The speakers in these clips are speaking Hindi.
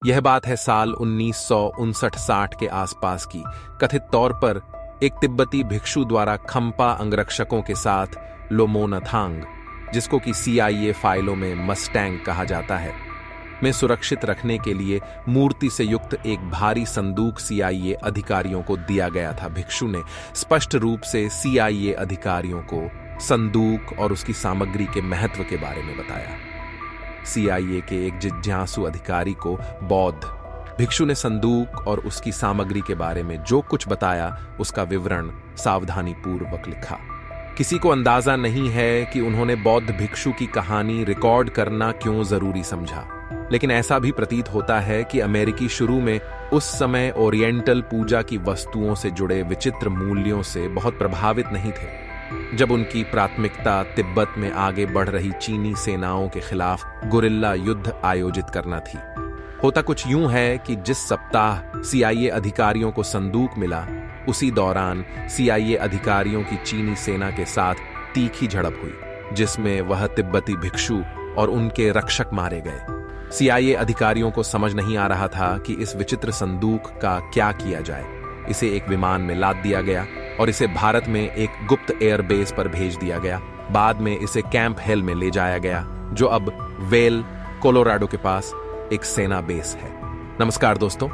यह बात है साल 1959-60 के आसपास की। कथित तौर पर एक तिब्बती भिक्षु द्वारा खम्पा अंगरक्षकों के साथ लोमोनाथांग, जिसको कि CIA फाइलों में मस्टैंग कहा जाता है, में सुरक्षित रखने के लिए मूर्ति से युक्त एक भारी संदूक CIA अधिकारियों को दिया गया था। भिक्षु ने स्पष्ट रूप से CIA अधिकारियों को संदूक और उसकी सामग्री के महत्व के बारे में बताया। CIA के एक जिज्ञासु अधिकारी को बौद्ध भिक्षु ने संदूक और उसकी सामग्री के बारे में जो कुछ बताया उसका विवरण सावधानीपूर्वक लिखा। किसी को अंदाजा नहीं है कि उन्होंने बौद्ध भिक्षु की कहानी रिकॉर्ड करना क्यों जरूरी समझा, लेकिन ऐसा भी प्रतीत होता है कि अमेरिकी शुरू में उस समय ओरिएंटल पूजा की वस्तुओं से जुड़े विचित्र मूल्यों से बहुत प्रभावित नहीं थे, जब उनकी प्राथमिकता तिब्बत में आगे बढ़ रही चीनी सेनाओं के खिलाफ गुरिल्ला युद्ध आयोजित करना थी। होता कुछ यूं है कि जिस सप्ताह CIA अधिकारियों को संदूक मिला, उसी दौरान CIA अधिकारियों की चीनी सेना के साथ तीखी झड़प हुई, जिसमें वह तिब्बती भिक्षु और उनके रक्षक मारे गए। CIA अधिकारियों को समझ नहीं आ रहा था कि इस विचित्र संदूक का क्या किया जाए। इसे एक विमान में लाद दिया गया और इसे भारत में एक गुप्त एयरबेस पर भेज दिया गया। बाद में इसे कैंप हेल में ले जाया गया, जो अब वेल, कोलोराडो के पास एक सेना बेस है। नमस्कार दोस्तों,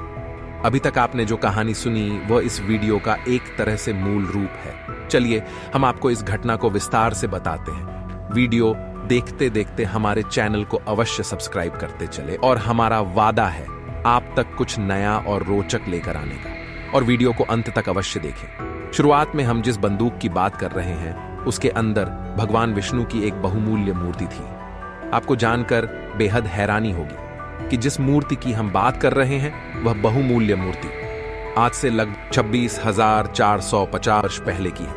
अभी तक आपने जो कहानी सुनी वह इस वीडियो का एक तरह से मूल रूप है। चलिए हम आपको इस घटना को विस्तार से बताते हैं। वीडियो देखते देखते हमारे चैनल को अवश्य सब्सक्राइब करते चले, और हमारा वादा है आप तक कुछ नया और रोचक लेकर आने का, और वीडियो को अंत तक अवश्य देखें। शुरुआत में हम जिस बंदूक की बात कर रहे हैं उसके अंदर भगवान विष्णु की एक बहुमूल्य मूर्ति थी। आपको जानकर बेहद हैरानी होगी कि जिस मूर्ति की हम बात कर रहे हैं वह बहुमूल्य मूर्ति आज से लगभग 26,450 वर्ष पहले की है।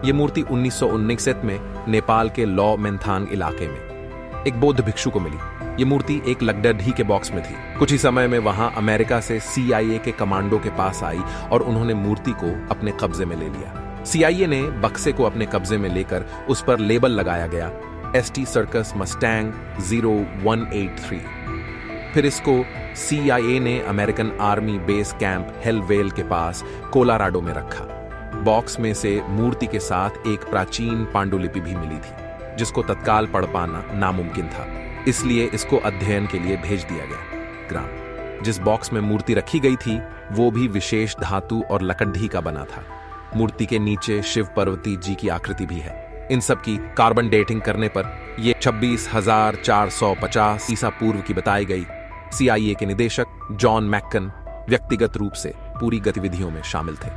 यह मूर्ति 1919 में नेपाल के लॉ मेंथांग इलाके में एक बौद्ध भिक्षु को मिली। यह मूर्ति एक लकड़ढी के बॉक्स में थी। कुछ ही समय में वहां अमेरिका से CIA के कमांडो के पास आई और उन्होंने मूर्ति को अपने कब्जे में ले लिया। CIA ने बक्से को अपने कब्जे में लेकर उस पर लेबल लगाया गया, ST सर्कस मस्टैंग 0183। फिर इसको CIA ने अमेरिकन आर्मी बेस कैंप हेलवेल के पास कोलोराडो में रखा। बॉक्स में से मूर्ति के साथ एक प्राचीन पांडुलिपि भी मिली थी, जिसको तत्काल पढ़ पाना नामुमकिन था, इसलिए इसको अध्ययन के लिए भेज दिया गया। ग्राम जिस बॉक्स में मूर्ति रखी गई थी वो भी विशेष धातु और लकड़ी का बना था। मूर्ति के नीचे शिव पार्वती जी की आकृति भी है। इन सब की कार्बन डेटिंग करने पर यह 26,450 ईसा पूर्व की बताई गई। CIA के निदेशक जॉन मैकन व्यक्तिगत रूप से पूरी गतिविधियों में शामिल थे।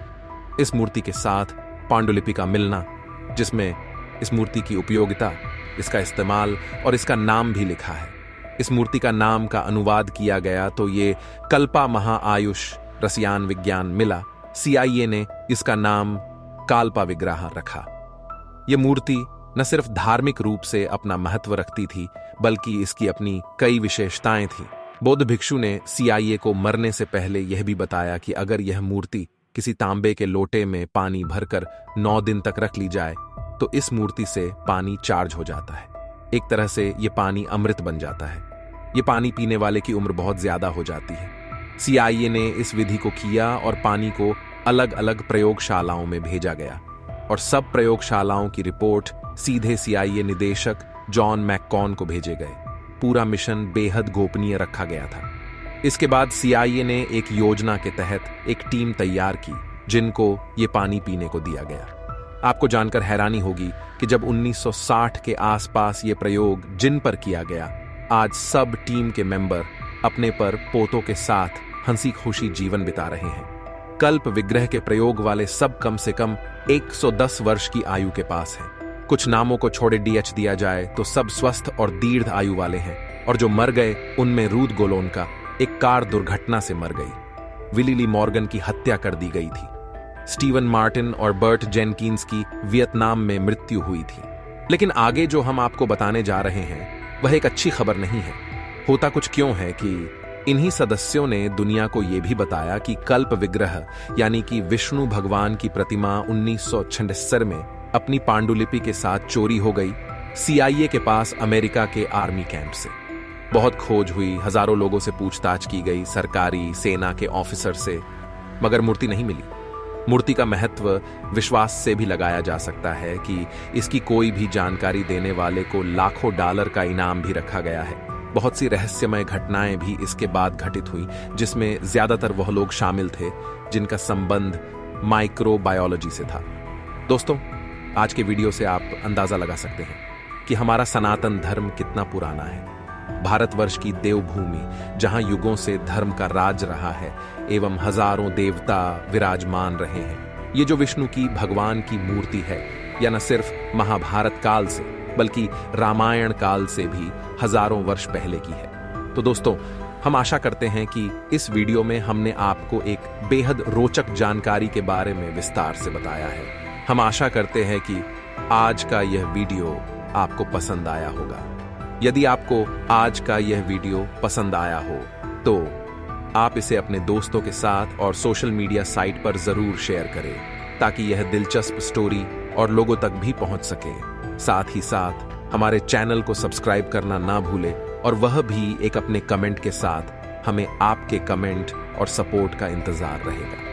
इस मूर्ति के साथ पांडुलिपि का मिलना, जिसमें इस मूर्ति की उपयोगिता, इसका इस्तेमाल और इसका नाम भी लिखा है। इस मूर्ति का नाम का अनुवाद किया गया तो ये कल्पा महाआयुष रसायन विज्ञान मिला। CIA ने इसका नाम काल्पा विग्रह रखा। यह मूर्ति न सिर्फ धार्मिक रूप से अपना महत्व रखती थी, बल्कि इसकी अपनी कई विशेषताएं थी। बौद्ध भिक्षु ने CIA को मरने से पहले यह भी बताया कि अगर यह मूर्ति किसी तांबे के लोटे में पानी भरकर 9 दिन तक रख ली जाए तो इस मूर्ति से पानी चार्ज हो जाता है। एक तरह से यह पानी अमृत बन जाता है। यह पानी पीने वाले की उम्र बहुत ज्यादा हो जाती है। CIA ने इस विधि को किया और पानी को अलग अलग प्रयोगशालाओं में भेजा गया, और सब प्रयोगशालाओं की रिपोर्ट सीधे CIA निदेशक जॉन मैककॉन को भेजे गए। पूरा मिशन बेहद गोपनीय रखा गया था। इसके बाद CIA ने एक योजना के तहत एक टीम तैयार की, जिनको ये पानी पीने को दिया गया। आपको जानकर हैरानी होगी कि जब 1960 के आसपास ये प्रयोग जिन पर किया गया, आज सब टीम के मेंबर अपने पर पोतों के साथ हंसी खुशी जीवन बिता रहे हैं। कल्प विग्रह के प्रयोग वाले सब कम से कम 110 वर्ष की आयु के पास हैं। कुछ नामों को छोड़े DH दिया जाए तो सब स्वस्थ और दीर्घ आयु वाले हैं, और जो मर गए उनमें रूद गोलोनका एक कार दुर्घटना से मर गई। विली ली मॉर्गन की हत्या कर दी गई थी। स्टीवन मार्टिन और बर्ट जेनकिंस की वियतनाम में मृत्यु हुई थी। लेकिन आगे जो हम आपको बताने जा रहे हैं वह एक अच्छी खबर नहीं है। होता कुछ क्यों है कि इन्हीं सदस्यों ने दुनिया को यह भी बताया कि कल्प विग्रह यानी कि विष्णु भगवान की प्रतिमा 1976 में अपनी पांडुलिपि के साथ चोरी हो गई CIA के पास अमेरिका के आर्मी कैंप से। बहुत खोज हुई, हजारों लोगों से पूछताछ की गई, सरकारी सेना के ऑफिसर से, मगर मूर्ति नहीं मिली। मूर्ति का महत्व विश्वास से भी लगाया जा सकता है कि इसकी कोई भी जानकारी देने वाले को लाखों डॉलर का इनाम भी रखा गया है। बहुत सी रहस्यमय घटनाएं भी इसके बाद घटित हुई, जिसमें ज्यादातर वह लोग शामिल थे जिनका संबंध माइक्रोबायोलॉजी से था। दोस्तों, आज के वीडियो से आप अंदाजा लगा सकते हैं कि हमारा सनातन धर्म कितना पुराना है। भारतवर्ष की देवभूमि, जहां युगों से धर्म का राज रहा है एवं हजारों देवता विराजमान रहे हैं। ये जो विष्णु की भगवान की मूर्ति है, यह न सिर्फ महाभारत काल से बल्कि रामायण काल से भी हजारों वर्ष पहले की है। तो दोस्तों, हम आशा करते हैं कि इस वीडियो में हमने आपको एक बेहद रोचक जानकारी के बारे में विस्तार से बताया है। हम आशा करते हैं कि आज का यह वीडियो आपको पसंद आया होगा। यदि आपको आज का यह वीडियो पसंद आया हो तो आप इसे अपने दोस्तों के साथ और सोशल मीडिया साइट पर जरूर शेयर करें, ताकि यह दिलचस्प स्टोरी और लोगों तक भी पहुंच सके। साथ ही साथ हमारे चैनल को सब्सक्राइब करना ना भूलें, और वह भी एक अपने कमेंट के साथ। हमें आपके कमेंट और सपोर्ट का इंतजार रहेगा।